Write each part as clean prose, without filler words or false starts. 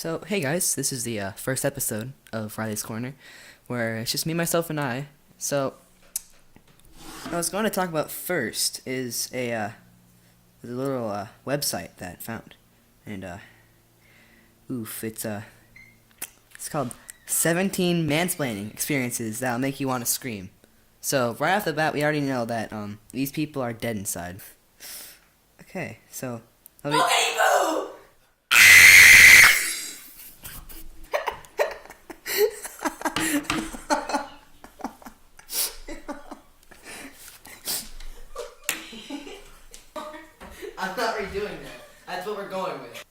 So, hey guys, this is the first episode of Riley's Corner, where it's just me, myself, and I. So, what I was going to talk about first is a little website that I found, and it's called 17 Mansplaining Experiences That'll Make You Want to Scream. So, right off the bat, we already know that these people are dead inside. Okay, so let me. Okay, boo! I'm not redoing that. That's what we're going with.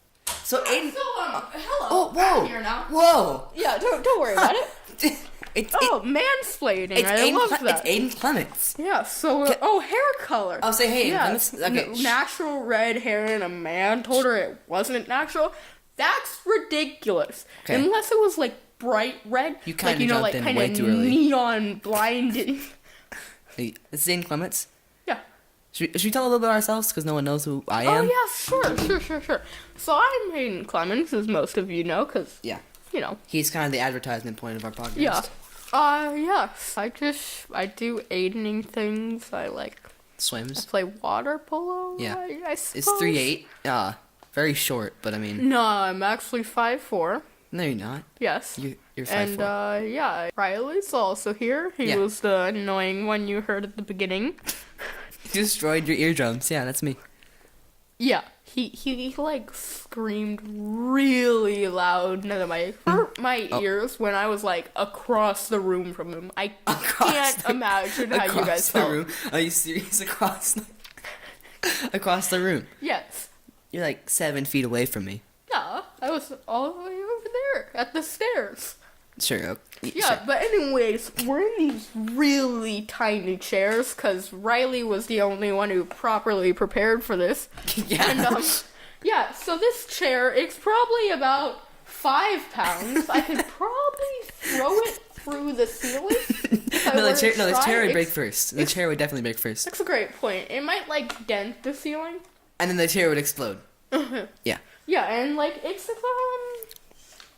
So Aiden. Hello. Oh, whoa. I'm here now. Whoa. Yeah, don't worry about it. Mansplaining. It's I love It's that. Aiden Clements. Yeah. So, hair color. I'll say, hey, Aiden yeah, Clements. Okay. Natural red hair, and a man told her it wasn't natural. That's ridiculous. Okay. Unless it was like bright red, You kinda like jumped like in kind way of too early. neon blinding. Hey, this is Aiden Clements. Yeah. Should we tell a little bit about ourselves because no one knows who I am? Oh yeah, sure. So I'm Hayden Clemens, as most of you know, because Yeah. you know. He's kind of the advertisement point of our podcast. Yeah. Yes. I do aidening things. I Swims. play water polo. Yeah. I suppose. It's 3'8". Very short, but I mean. No, I'm actually 5'4". No, you're not. Yes. You're 5'4". And yeah, Riley's also here. He Yeah. was the annoying one you heard at the beginning. You destroyed your eardrums. Yeah, that's me. Yeah. He like screamed really loud into my ears when I was like across the room from him. I can't imagine how you guys the felt. room. Are you serious? Across the room. Yes. You're like 7 feet away from me. Yeah, I was all the way over there at the stairs. Sure. Yeah, Sure. but anyways, we're in these really tiny chairs because Riley was the only one who properly prepared for this. Yeah. And yeah, so this chair, it's probably about 5 pounds. I could probably throw it through the ceiling. The chair would break first. The chair would definitely break first. That's a great point. It might like dent the ceiling. And then the chair would explode. Yeah. Yeah, and like it's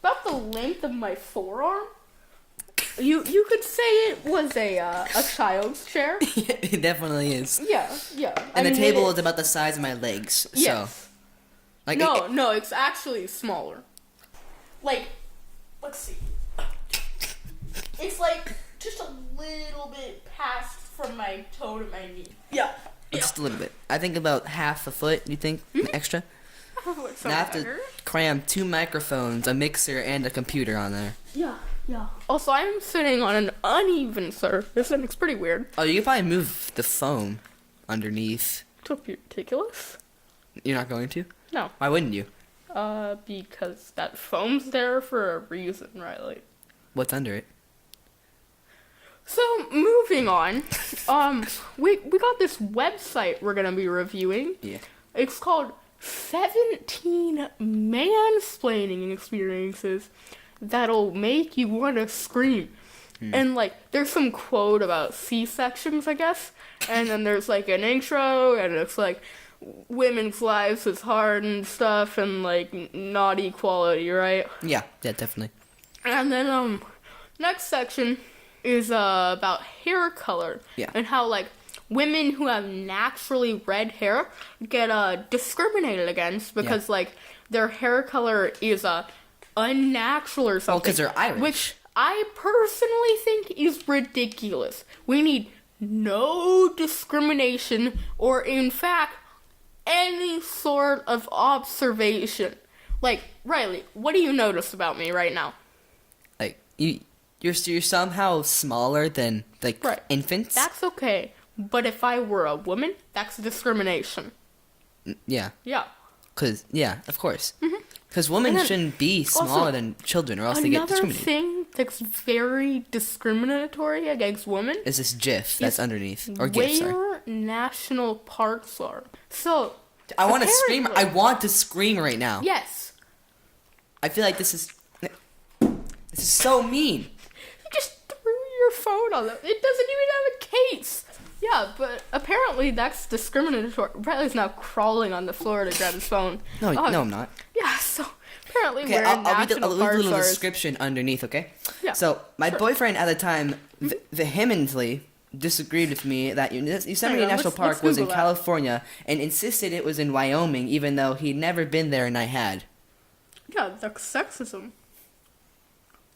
about the length of my forearm. You could say it was a child's chair. It definitely is. Yeah. And the table is about the size of my legs. Yes. So. Like No, it's actually smaller. Like, let's see. It's like just a little bit past from my toe to my knee. Yeah. Just a little bit. I think about half a foot, you think? Extra? Now I have to cram 2 microphones, a mixer, and a computer on there. Yeah. Also, I'm sitting on an uneven surface, and it's pretty weird. Oh, you could probably move the foam underneath. It's ridiculous. You're not going to? No. Why wouldn't you? Because that foam's there for a reason, Riley. What's under it? So, moving on, we got this website we're gonna be reviewing. Yeah. It's called 17 Mansplaining Experiences That'll Make You Want to Scream. And, there's some quote about C-sections, I guess, and then there's, an intro, and it's, women's lives is hard and stuff, and, not equality, right? Yeah, definitely. And then, next section is about hair color. Yeah. And how, women who have naturally red hair get discriminated against because, their hair color is unnatural or something. Well, because they're Irish. Which I personally think is ridiculous. We need no discrimination or, in fact, any sort of observation. Riley, what do you notice about me right now? You're somehow smaller than Right. infants. That's okay. But if I were a woman, that's discrimination. Yeah. Yeah. Of course. Because women shouldn't be smaller than children, or else they get Another discriminated. thing that's very discriminatory against women Is this GIF that's underneath, or where GIF? Sorry. national parks are. So I want to scream. apparently- I want to scream right now. Yes. I feel like this is so mean. You just threw your phone on them. It doesn't even have a case. Yeah, but apparently that's discriminatory. Riley's now crawling on the floor to grab his phone. No, I'm not. Yeah, so apparently Okay, where I'll read national a parks little are. description underneath, okay? Yeah, So, my sure. boyfriend at the time vehemently disagreed with me that Yosemite Hang on, National let's Park was in Google that. California and insisted it was in Wyoming, even though he'd never been there and I had. Yeah, that's sexism.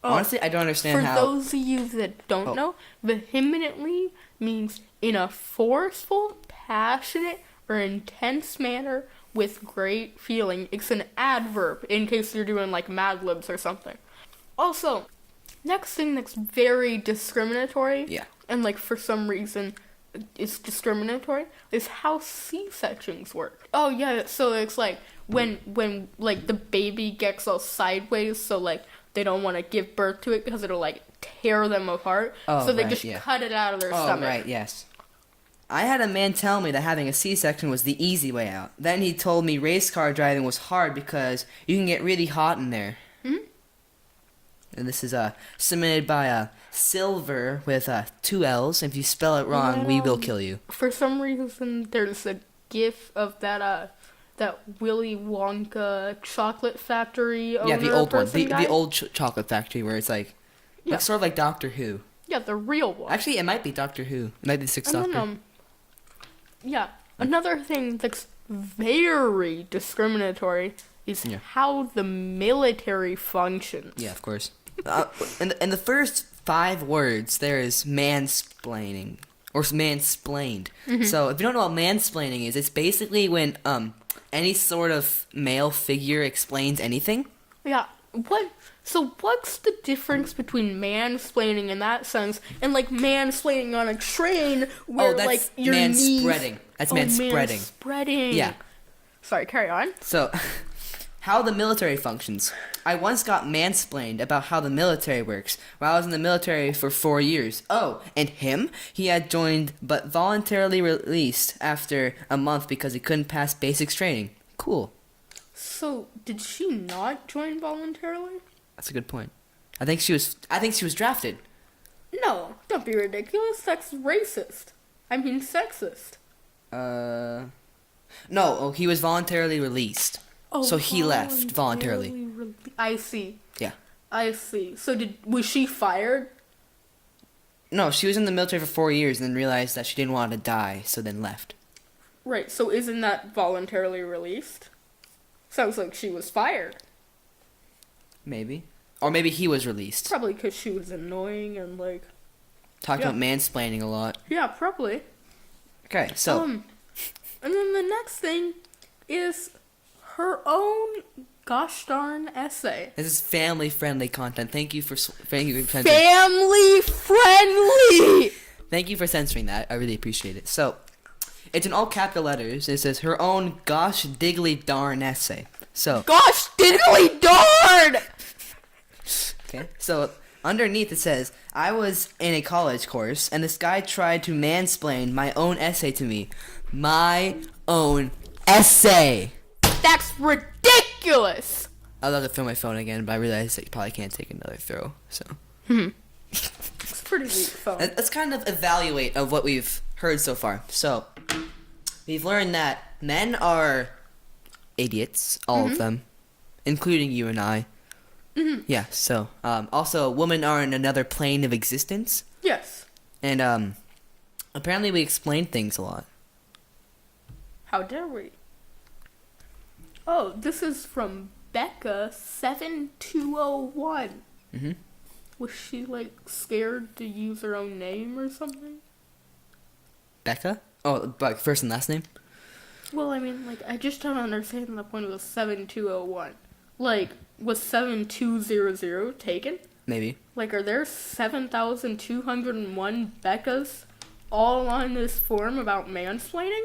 Oh, Honestly, I don't understand for how. those of you that don't Oh. know, vehemently means in a forceful, passionate, or intense manner with great feeling. It's an adverb in case you're doing like Mad Libs or something. Also, next thing that's very discriminatory, Yeah. and like for some reason it's discriminatory, is how C-sections work. Oh yeah, so it's like when like the baby gets all sideways, so like they don't want to give birth to it because it'll like tear them apart. Oh, so they right, just yeah. cut it out of their Oh, stomach. right, yes. I had a man tell me that having a C-section was the easy way out. Then he told me race car driving was hard because you can get really hot in there. Mhm. And this is submitted by Silver with 2 L's. If you spell it wrong, we will kill you. For some reason, there's a GIF of that Willy Wonka chocolate factory owner Yeah, the old one. person guy. The old chocolate factory where it's like, Yeah. looks sort of like Doctor Who. Yeah, the real one. Actually, it might be Doctor Who. It might be the Sixth And Doctor. then, yeah, another thing that's very discriminatory is Yeah. how the military functions. Yeah, of course. In the first 5 words, there is mansplaining or mansplained. So if you don't know what mansplaining is, it's basically when any sort of male figure explains anything. Yeah. So what's the difference between mansplaining in that sense and like mansplaining on a train where that's like your manspreading. knees... That's manspreading. Manspreading. Yeah. Sorry, carry on. So, how the military functions. I once got mansplained about how the military works while I was in the military for 4 years. Oh, and him? He had joined but voluntarily released after a month because he couldn't pass basics training. Cool. So did she not join voluntarily? That's a good point. I think she was drafted. No, don't be ridiculous. That's racist. I mean sexist. No, he was voluntarily released. Oh, So he left voluntarily. I see. Yeah. I see. So was she fired? No, she was in the military for 4 years and then realized that she didn't want to die, so then left. Right, so isn't that voluntarily released? Sounds like she was fired. Maybe. Or maybe he was released. Probably because she was annoying and like... Talking Yeah. about mansplaining a lot. Yeah, probably. Okay, so... And then the next thing is her own gosh darn essay. This is family-friendly content. Thank you for censoring. Family friendly! Thank you for censoring that. I really appreciate it. So, it's in all capital letters. It says her own gosh diggly darn essay. So, Gosh diddly darn! okay. So, underneath it says, I was in a college course, and this guy tried to mansplain my own essay to me. My own essay! That's ridiculous! I'd love to throw my phone again, but I realized that you probably can't take another throw, so... It's pretty weak phone. Let's kind of evaluate of what we've heard so far. So, we've learned that men are idiots, all of them, including you and I. Yeah, so, also, women are in another plane of existence, Yes. and, apparently we explain things a lot. How dare we? Oh, this is from Becca7201. Mm-hmm. Was she, like, scared to use her own name or something? Becca? Oh, but first and last name? Well, I mean, like, I just don't understand the point of the 7201. Like, was 7200 taken? Maybe. Like, are there 7,201 Beccas all on this form about mansplaining?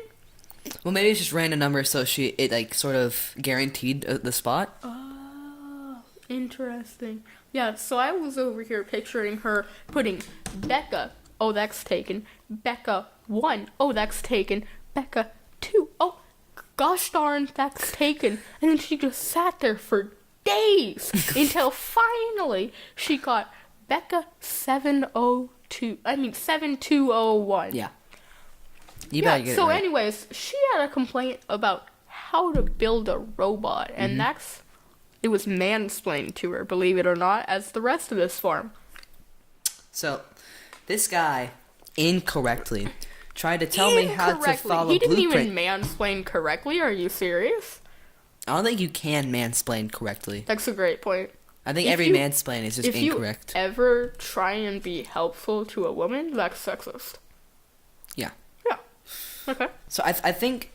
Well, maybe it's just random numbers, so it like, sort of guaranteed the spot. Oh, interesting. Yeah, so I was over here picturing her putting Becca, oh, that's taken. Becca 1, oh, that's taken. Becca 2, oh, gosh darn, that's taken. And then she just sat there for days until finally she got Becca 7201. Yeah. You better get it So right. anyways, she had a complaint about how to build a robot, and that's It was mansplained to her, believe it or not, as the rest of this form. So, this guy incorrectly tried to tell me how to follow He didn't blueprint. even mansplain correctly. Are you serious? I don't think you can mansplain correctly. That's a great point. I think If every you- mansplain is just If incorrect. you ever try and be helpful to a woman, that's sexist. Yeah. Yeah. Okay. So I think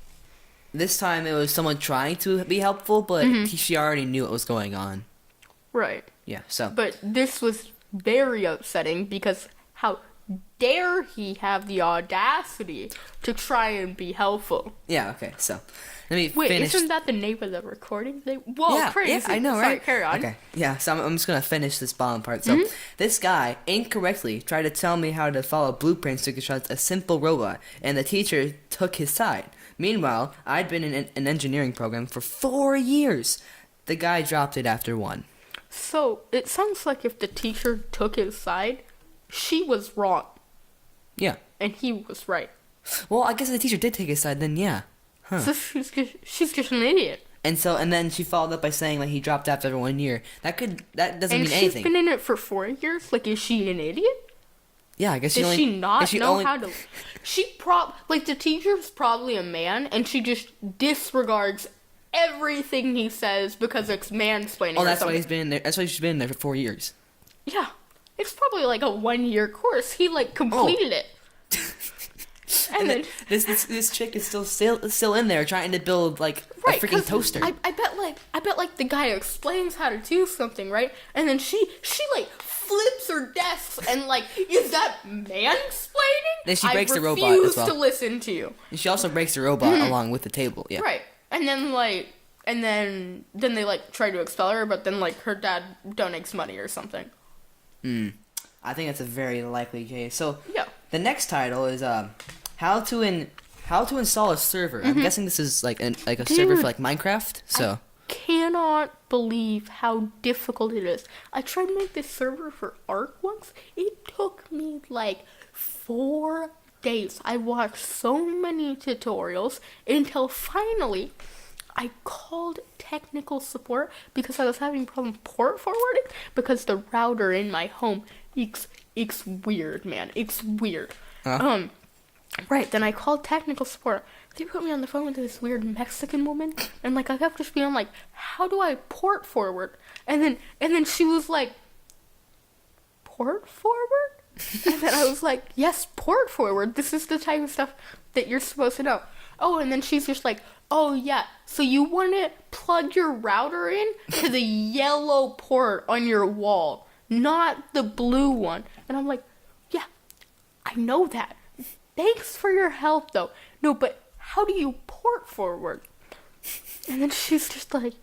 this time it was someone trying to be helpful, but she already knew what was going on. Right. Yeah, so. But this was very upsetting because how dare he have the audacity to try and be helpful? Yeah, okay, so. Let me Wait, finish. isn't that the name of the recording? Whoa, Yeah, crazy. yeah, I know, Sorry, right? carry on. Okay, yeah, so I'm just gonna finish this bottom part. So, this guy incorrectly tried to tell me how to follow blueprints to construct a simple robot, and the teacher took his side. Meanwhile, I'd been in an engineering program for 4 years. The guy dropped it after 1. So, it sounds like if the teacher took his side, she was wrong, Yeah. and he was right. Well, I guess if the teacher did take his side, then yeah. Huh. So she's just an idiot. And then she followed up by saying like he dropped after 1 year. That doesn't And mean she's anything. been in it for 4 years? Like, is she an idiot? Yeah, I guess Does she not know only, how to... Like, the teacher's probably a man, and she just disregards everything he says because it's mansplaining Oh, or that's why something. he's been in there. That's why she's been in there for 4 years. Yeah. It's probably like a 1-year course. He, like, completed it. And then... This chick is still in there trying to build like a freaking 'cause toaster. I bet the guy explains how to do something, right? And then she like flips her desk and like, is that mansplaining? Then she breaks the robot as I refuse well. to listen to you. And she also breaks the robot along with the table. Yeah. Right. And then like then they like try to expel her, but then like her dad donates money or something. I think that's a very likely case. So Yeah. the next title is how to install a server. I'm guessing this is like a server for Dude. like Minecraft. So Cannot believe how difficult it is. I tried to make this server for Ark once. It took me like 4 days. I watched so many tutorials until finally I called technical support because I was having problem port forwarding because the router in my home it's weird, man. It's weird. Right, then I called technical support. They put me on the phone with this weird Mexican woman, and like I kept just being like, "How do I port forward?" And then she was like, "Port forward?" And then I was like, "Yes, port forward. This is the type of stuff that you're supposed to know." Oh, and then she's just like, "Oh yeah, so you want to plug your router in to the yellow port on your wall, not the blue one." And I'm like, "Yeah, I know that. Thanks for your help, though. No, but how do you port forward?" And then she's just like,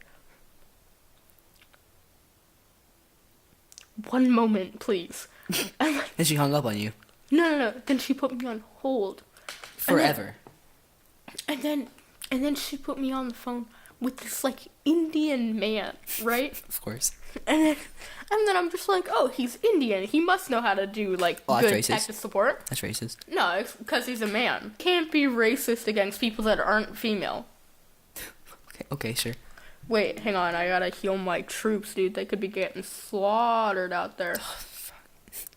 "One moment, please." I'm like, then she hung up on you no. Then she put me on hold. forever. And then she put me on the phone with this like Indian man, right? Of course. And then I'm just like, "Oh, he's Indian. He must know how to do like Oh, that's good racist. tech support." That's racist. No, it's because he's a man. Can't be racist against people that aren't female. Okay, sure. Wait, hang on. I gotta heal my troops, dude. They could be getting slaughtered out there.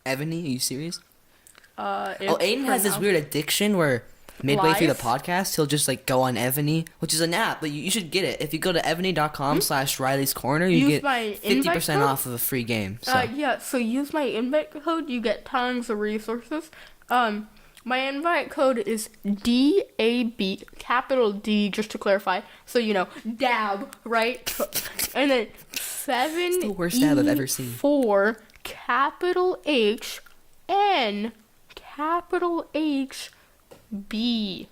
Ebony, are you serious? If Aiden for has this now- weird addiction where midway through the Live? podcast, he'll just like go on Ebony, which is an app, but you should get it. If you go to ebony.com/Riley's Corner, you Use get my 50% invite code? off of a free game. So. Yeah, so use my invite code. You get tons of resources. My invite code is DAB, capital D, just to clarify. So, you know, DAB, right? And then 7 It's the worst dab I've ever seen. 4, capital H, N, capital H, B.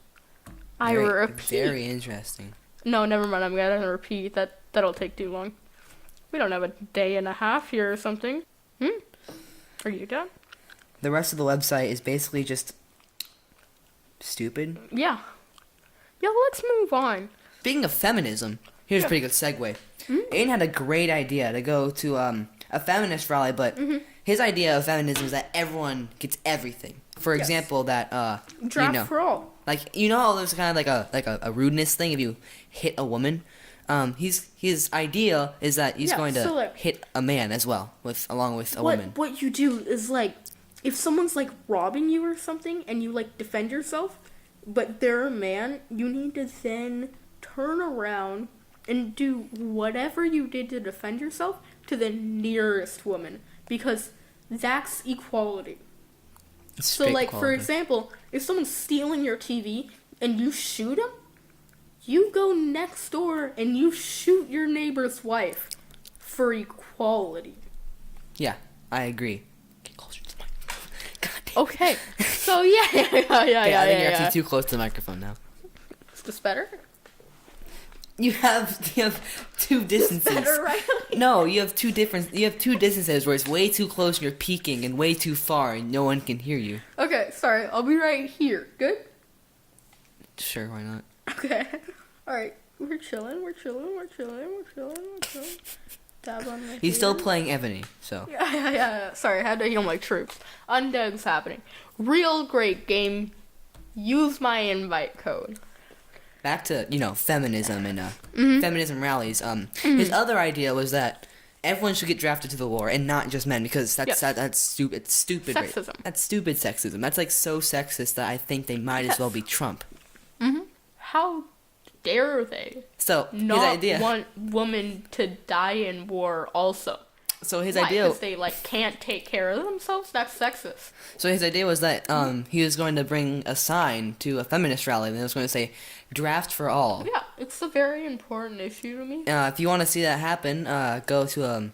I repeat. Very interesting. No, never mind. I'm gonna repeat. That'll take too long. We don't have a day and a half here or something. Are you done? The rest of the website is basically just stupid. Yeah. Yeah, let's move on. Speaking of feminism, here's a pretty good segue. Aiden had a great idea to go to a feminist rally, but his idea of feminism is that everyone gets everything. For Yes. example, that Draft you know, for all. like you know how there's kind of like a rudeness thing if you hit a woman. his idea is that he's Yeah, going to so, like, hit a man as well, along with a woman. What you do is, like, if someone's, like, robbing you or something and you, like, defend yourself, but they're a man, you need to then turn around and do whatever you did to defend yourself to the nearest woman, because that's equality. So, Straight like, for quality. example, if someone's stealing your TV and you shoot him, you go next door and you shoot your neighbor's wife for equality. Yeah, I agree. Get closer to the microphone. God damn. Okay, so yeah. Okay, I think you're actually too close to the microphone now. Is this better? You have two distances. Better, right? No, you have two distances where it's way too close and you're peaking, and way too far and no one can hear you. Okay, sorry, I'll be right here. Good? Sure, why not? Okay. Alright, we're chilling. Tab on my He's still ear. playing Ebony, so. Yeah. Sorry, I had to heal my troops. Undead's happening. Real great game. Use my invite code. Back to, feminism and feminism rallies. His other idea was that everyone should get drafted to the war and not just men, because that's stupid. It's stupid. Sexism. That's stupid sexism. That's like so sexist that I think they might as well be Trump. How dare they So his not idea. want women to die in war also? So his Why? idea. Because they, like, can't take care of themselves? That's sexist. So his idea was that he was going to bring a sign to a feminist rally, and it was going to say, "Draft for all." Yeah, it's a very important issue to me. If you want to see that happen, go to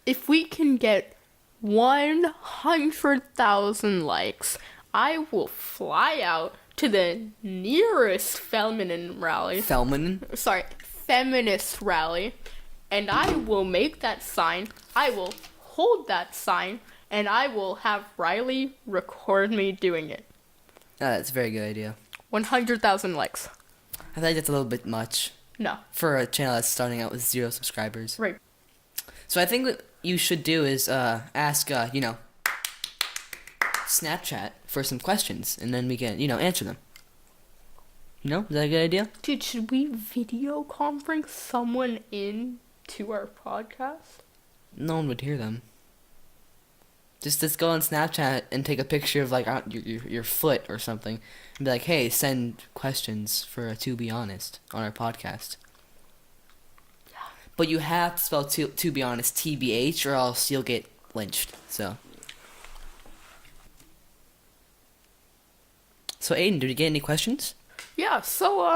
If we can get 100,000 likes, I will fly out to the nearest feminist rally, and I will make that sign, I will hold that sign, and I will have Riley record me doing it. That's a very good idea. 100,000 likes. I feel like that's a little bit much No. for a channel that's starting out with 0 subscribers. Right. So I think what you should do is ask, Snapchat for some questions, and then we can, answer them. Is that a good idea? Dude, should we video conference someone in to our podcast? No one would hear them. Just go on Snapchat and take a picture of like your foot or something, and be like, "Hey, send questions for To Be Honest on our podcast." Yeah. But you have to spell to be honest TBH, or else you'll get lynched. So Aiden, did you get any questions? Yeah, so,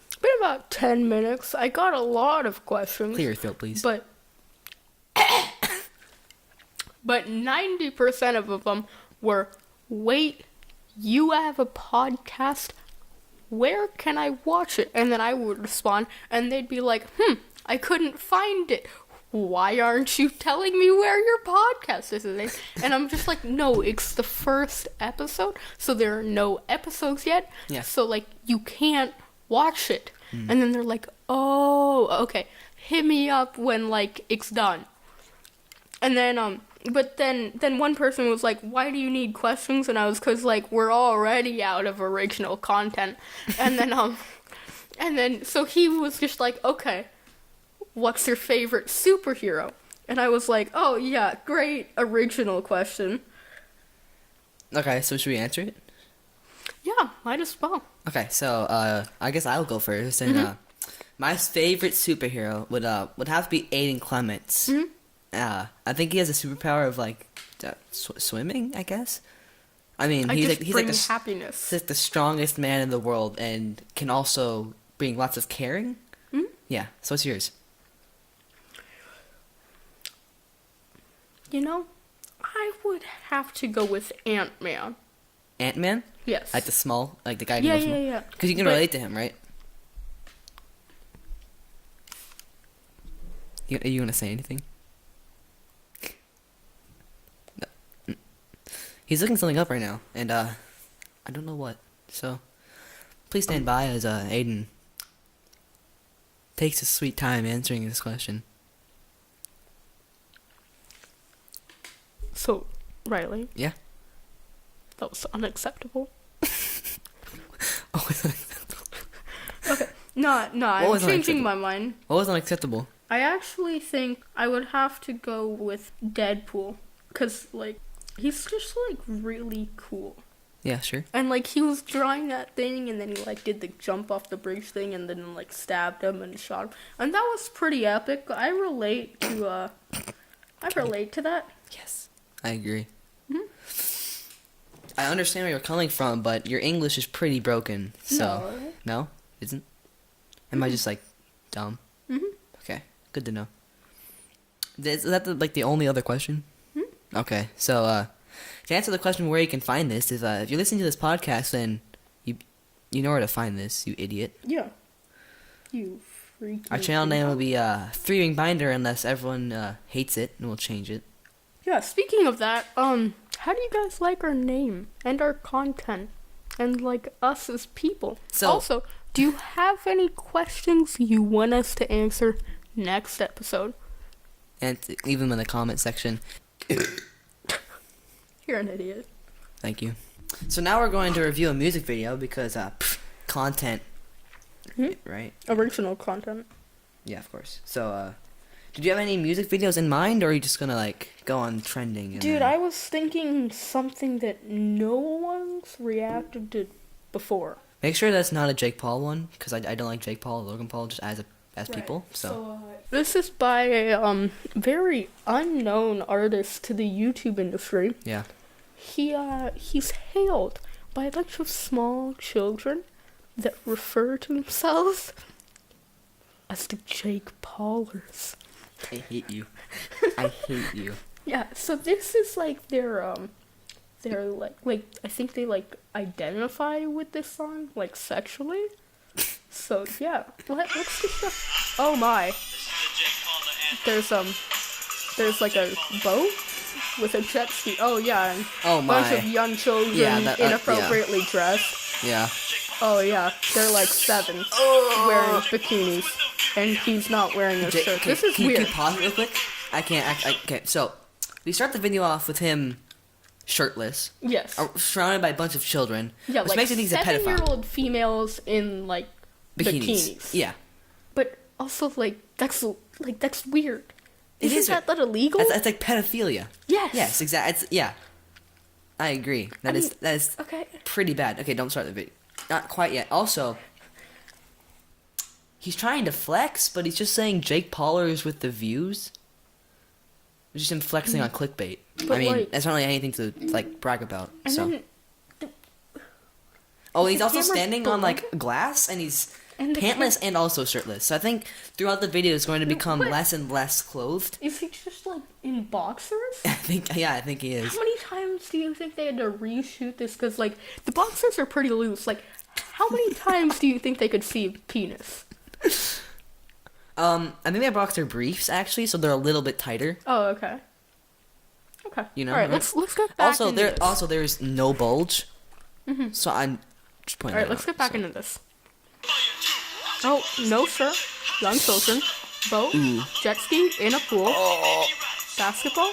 it's been about 10 minutes. I got a lot of questions. Clear your throat, please. But 90% of them were, wait, you have a podcast? Where can I watch it? And then I would respond, and they'd be like, I couldn't find it. Why aren't you telling me where your podcast is? And I'm just like, no, it's the first episode, so there are no episodes yet. Yeah. So, like, you can't watch it. And then they're like, oh, okay, hit me up when, like, it's done. And then, but then one person was like, why do you need questions? And I was, cause, like, we're already out of original content. And then, so he was just like, okay, what's your favorite superhero? And I was like, oh, yeah, great original question. Okay, so should we answer it? Yeah, might as well. Okay, so I guess I'll go first. And my favorite superhero would have to be Aiden Clements. I think he has a superpower of like swimming, I guess. I mean, he's like happiness. He's like the strongest man in the world, and can also bring lots of caring. Yeah. So what's yours? I would have to go with Ant-Man. Ant-Man? Yes. Like the guy. Yeah. Because you can relate to him, right? Are you gonna say anything? No. He's looking something up right now, and I don't know what. So please stand by as Aiden takes his sweet time answering this question. So, Riley. Yeah. That was unacceptable. Oh, Okay. No, I'm was changing unacceptable? my mind. What was unacceptable? I actually think I would have to go with Deadpool. Because, like, he's just, like, really cool. Yeah, sure. And, like, he was drawing that thing, and then he, like, did the jump off the bridge thing, and then, like, stabbed him and shot him. And that was pretty epic. I relate to that. Yes, I agree. Mhm. I understand where you're coming from, but your English is pretty broken. So no, isn't? Am I just like dumb? Mhm. Okay, good to know. Is that the only other question? Mhm. Okay, so to answer the question where you can find this is if you're listening to this podcast, then you know where to find this, you idiot. Yeah. You freaking. Our channel name will be Three Ring Binder unless everyone hates it, and we'll change it. Yeah, speaking of that, how do you guys like our name and our content and like us as people? So- Also, do you have any questions you want us to answer next episode? And leave them in the comment section. You're an idiot. Thank you. So now we're going to review a music video because content, right? Original content. Yeah, of course. So did you have any music videos in mind, or are you just gonna like go on trending? And Dude, then- I was thinking something that no one's reacted to before. Make sure that's not a Jake Paul one, because I don't like Jake Paul or Logan Paul just as people. So This is by a very unknown artist to the YouTube industry. yeah. He's hailed by a bunch of small children that refer to themselves as the Jake Paulers. I hate you. I hate you. Yeah, so this is like their like I think they like identify with this song like sexually. So yeah, let's just oh my. There's like a boat with a jet ski. Oh yeah, and Oh a bunch my. of young children Yeah, that- inappropriately dressed. Yeah. Oh yeah, they're like 7 wearing bikinis, and he's not wearing a shirt. This is can weird. you pause it real quick? I can't. Okay, so we start the video off with him shirtless, Yes. surrounded by a bunch of children, Yeah, which like makes it think he's a pedophile. 7-year-old females in like bikinis. Yeah. But also like that's weird. It Isn't is that illegal? That's like pedophilia. Yes. Yes, exactly. Yeah. I agree. That is Okay. pretty bad. Okay, don't start the video. Not quite yet. Also, he's trying to flex, but he's just saying Jake Paulers with the views. It's just him flexing on clickbait. But, I mean, like- that's not really anything to like brag about. And So. then Oh, is he's the also camera standing on blind? like glass, and he's And the pantless and also shirtless. So I think throughout the video, it's going to become What? less and less clothed. is he just like in boxers? I think he is. How many times do you think they had to reshoot this? Because like the boxers are pretty loose. Like, how many times do you think they could see penis? I think they're boxer briefs actually, so they're a little bit tighter. Oh, okay. Okay. You know, All right, right? let's get back into this. There's no bulge. So I'm just pointing. All right, that let's out, get back so. into this. Oh, no, sir. Young children. Boat. Ooh. Jet ski in a pool. Basketball.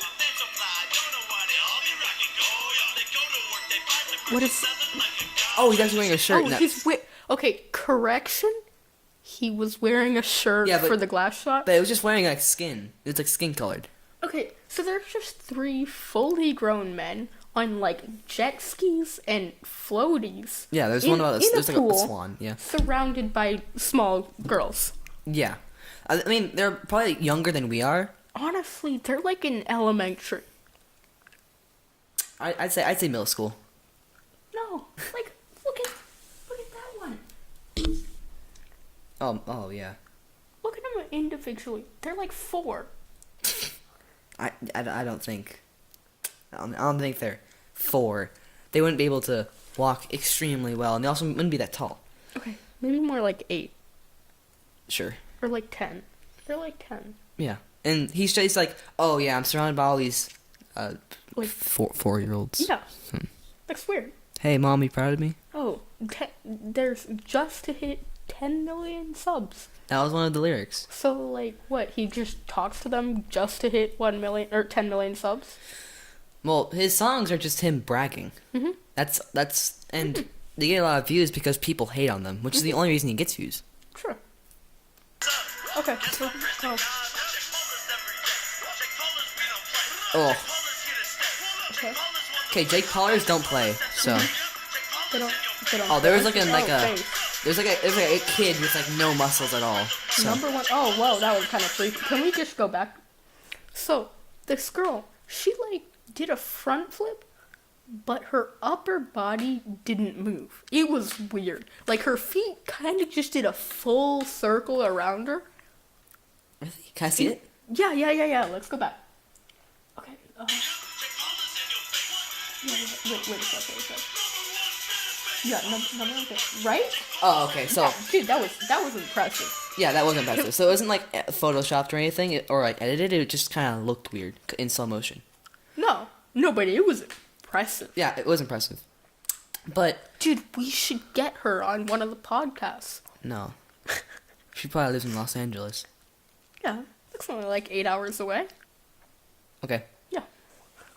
What is? Oh, he's actually wearing a shirt. Oh, now. he's okay. Correction. He was wearing a shirt Yeah, but- for the glass shot. But it was just wearing like skin. It's like skin colored. Okay, so there's just 3 fully grown men on like jet skis and floaties. Yeah, there's in- one about in there's a like a pool, swan. Yeah. surrounded by small girls. Yeah. I mean, they're probably younger than we are. Honestly, they're like in elementary. I'd say middle school. No, like look at that one. Oh yeah. Look at them individually. They're like 4. I don't think. I don't think they're 4. They wouldn't be able to walk extremely well, and they also wouldn't be that tall. Okay, maybe more like 8 Sure. or like 10. They're like 10. Yeah. And he's just like, oh yeah, I'm surrounded by all these, Like- 4-year-olds. Yeah, that's weird. Hey, mom, you proud of me? Oh, there's just to hit 10 million subs. That was one of the lyrics. So, like, what? He just talks to them just to hit 1 million or 10 million subs? Well, his songs are just him bragging. Mhm. That's and they get a lot of views because people hate on them, which is the only reason he gets views. Sure. Okay. So, oh, Oh. okay. Okay, Jake Paulers don't play, so. They don't. They don't. Oh, there was play. like a Face. there's like a kid with like no muscles at all. So. Number one. Oh, whoa, that was kind of freaky. Can we just go back? So, this girl, she like did a front flip, but her upper body didn't move. It was weird. Like her feet kind of just did a full circle around her. Really? Can I see it? Yeah. Let's go back. Okay. Wait a second. Yeah, number one thing, right? Oh, okay. So. Yeah, dude, that was impressive. Yeah, that was impressive. So it wasn't like photoshopped or anything, or like edited. It just kind of looked weird in slow motion. No, but it was impressive. Yeah, it was impressive. But Dude, we should get her on one of the podcasts. no, she probably lives in Los Angeles. Yeah, that's only like 8 hours away. Okay. Yeah.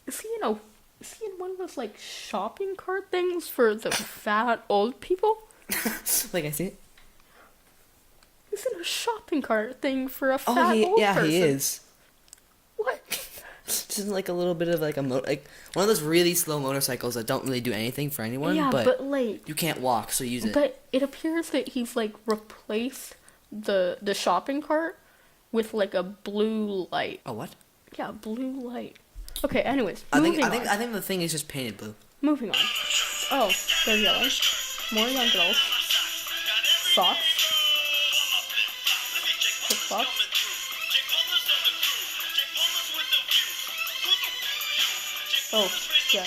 Is he in one of those like shopping cart things for the fat old people? Like I see it. He's in a shopping cart thing for a fat old person. he is. What? Just like a little bit of like like one of those really slow motorcycles that don't really do anything for anyone. Yeah, but like you can't walk, so use it. But it appears that he's like replaced the shopping cart with like a blue light. Oh, what? Yeah, blue light. Okay, anyways, I moving on. think the thing is just painted blue. Moving on. Oh, they're yelling. More young girls. Socks. Flip-flops. Oh, yeah.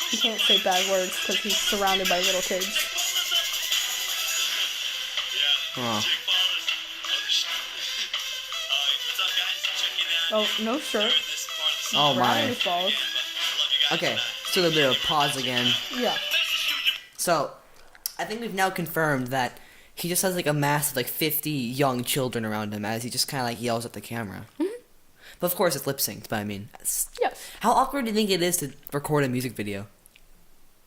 He can't say bad words because he's surrounded by little kids. Oh. Oh, no shirt. Oh Brown my. balls. Okay, so a little bit of pause again. Yeah. So, I think we've now confirmed that he just has like a mass of like 50 young children around him as he just kind of like yells at the camera. Mm-hmm. But of course it's lip synced, but I mean, Yes. how awkward do you think it is to record a music video?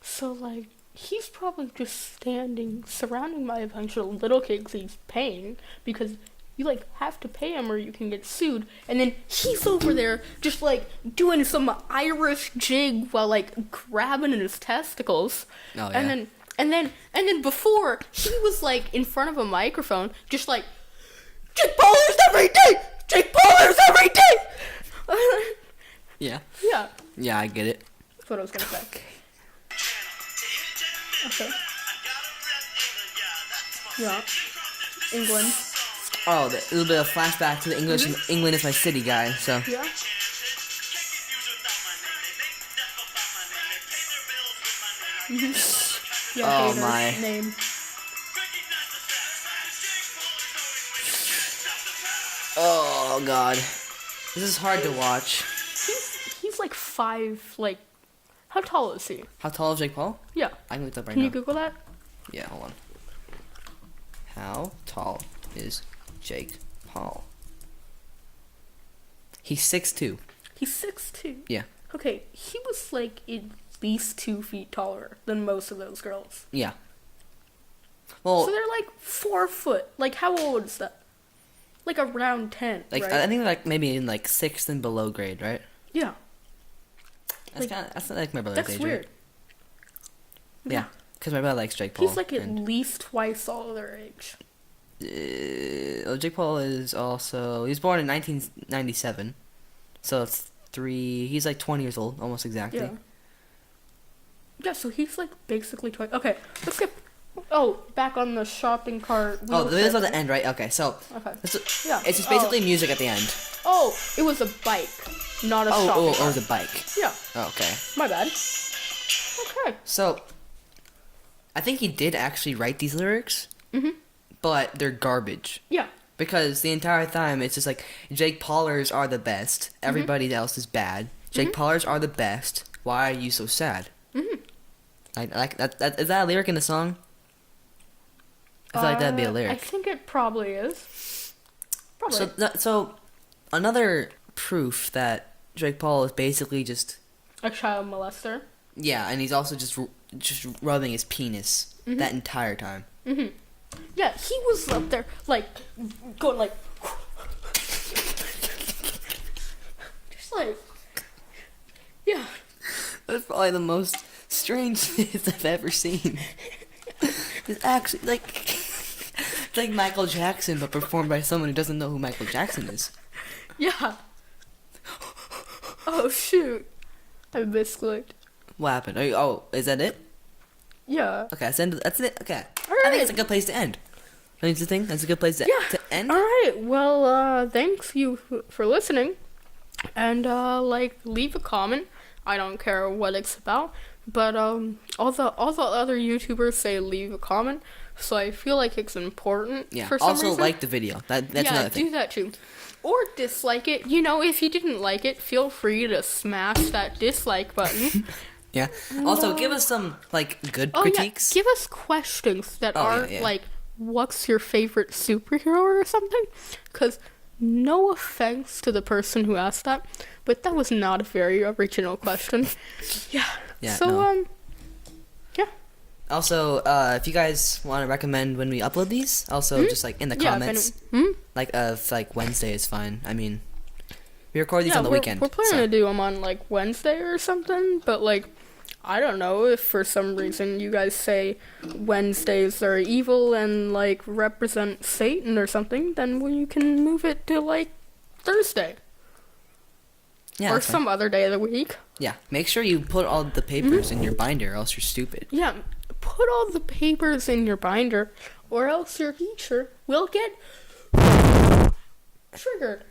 So, like, he's probably just standing, surrounded by a bunch of little kids he's paying, because you, like, have to pay him or you can get sued, and then he's over there just, like, doing some Irish jig while, like, grabbing at his testicles. Oh, yeah. And then before, he was, like, in front of a microphone, just like, Jake Paulers every day! Jake Paulers every day! Yeah. Yeah, Yeah, I get it. that's what I was gonna say. Okay. Yeah. England. Oh, a little bit of flashback to the England is my city guy, so. Yeah. Yeah, Oh, hater my. name. Oh, God. This is hard to watch. He's like 5, like, how tall is he? How tall is Jake Paul? Yeah. I can look it up right Can now. you Google that? Yeah, hold on. How tall is Jake Paul? He's 6'2". He's 6'2". Yeah. Okay, he was like at least 2 feet taller than most of those girls. Yeah. Well, So they're like 4 foot. Like, how old is that? Like around 10, like right? I think like maybe in like 6th and below grade, right? Yeah. That's Like, kind of that's like my brother's That's age, weird. right? Yeah, because my brother likes Jake Paul. He's like at and, least twice all their age. Jake Paul is also he was born in 1997, so it's 3. He's like 20 years old, almost exactly. Yeah. Yeah, so he's like basically twice. Okay, let's get. Oh, back on the shopping cart. Oh, wheel this is at thing. the end, right? Okay, so Okay. yeah, it's just basically music at the end. Oh, it was a bike, not a shopping Oh, cart. it's a bike. Yeah, Oh, okay. my bad. Okay. So, I think he did actually write these lyrics, Mhm. but they're garbage. Yeah. Because the entire time it's just like Jake Paulers are the best. Everybody else is bad. Jake Paulers are the best. Why are you so sad? Mhm. Like that. Is that a lyric in the song? I feel like that'd be a I lyric. think it probably is. Probably. So another proof that Jake Paul is basically just A child molester. yeah, and he's also just rubbing his penis that entire time. Mhm. Yeah, he was up there, like, going like, just like, yeah. That's probably the most strange things I've ever seen. It's actually like it's like Michael Jackson, but performed by someone who doesn't know who Michael Jackson is. Yeah. Oh, shoot. I misclicked. What happened? Oh, is that it? Yeah. Okay, that's it. Okay, All I think right. it's a good place to end. Don't you think that's a good place to end? All right. Well, thanks you for listening, and like leave a comment. I don't care what it's about, but all the other YouTubers say leave a comment, so I feel like it's important. Yeah. For some Also, reason. like the video. That's another thing. Do that too. Or dislike it. You know, if you didn't like it, feel free to smash that dislike button. Yeah. Also, give us some like good critiques. Yeah. Give us questions that aren't yeah. like, what's your favorite superhero or something? Because no offense to the person who asked that, but that was not a very original question. Yeah. Yeah. So no. Yeah. Also, if you guys want to recommend when we upload these, also just like in the comments, like like Wednesday is fine. I mean, we record these on the weekend. We're planning to do them on like Wednesday or something, but like, I don't know if for some reason you guys say Wednesdays are evil and like represent Satan or something, then you can move it to like Thursday. Yeah, or some other day of the week. Yeah, make sure you put all the papers in your binder, or else you're stupid. Yeah, put all the papers in your binder, or else your teacher will get triggered.